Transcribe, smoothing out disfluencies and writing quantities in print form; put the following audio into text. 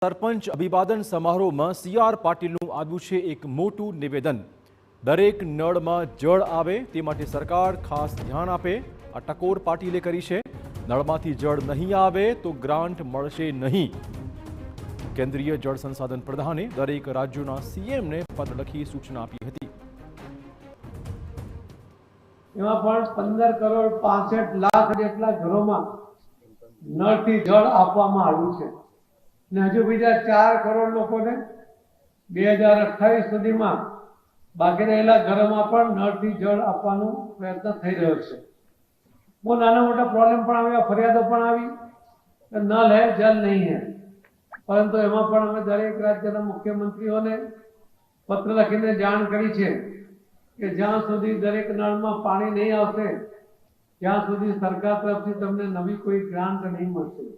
સરપંચ અભિવાદન સમારોહમાં સીઆર પાટીલનું આવ્યું છે એક મોટું નિવેદન। દરેક નળમાં જળ આવે તે માટે સરકાર ખાસ ધ્યાન આપે, આ ટકોર પાટીલે કરી છે। નળમાંથી જળ નહીં આવે તો ગ્રાન્ટ મળશે નહીં। કેન્દ્રીય જળ સંસાધન પ્રધાને દરેક રાજ્યોના સીએમને પત્ર લખી સૂચના આપી હતી। એમાં પણ 15 કરોડ 65 લાખ જેટલા ઘરોમાં નળથી જળ આપવામાં આવ્યું છે ને હજુ બીજા 4 કરોડ લોકોને 2028 સુધીમાં બાકી રહેલા ઘરોમાં પણ નળથી જળ આપવાનો પ્રયત્ન થઈ રહ્યો છે। બહુ નાના મોટા પ્રોબ્લેમ પણ આવ્યા, ફરિયાદો પણ આવી કે નલ હે જલ નહીં હે, પરંતુ એમાં પણ અમે દરેક રાજ્યના મુખ્યમંત્રીઓને પત્ર લખીને જાણ કરી છે કે જ્યાં સુધી દરેક નળમાં પાણી નહીં આવશે ત્યાં સુધી સરકાર તરફથી તમને નવી કોઈ ગ્રાન્ટ નહીં મળશે।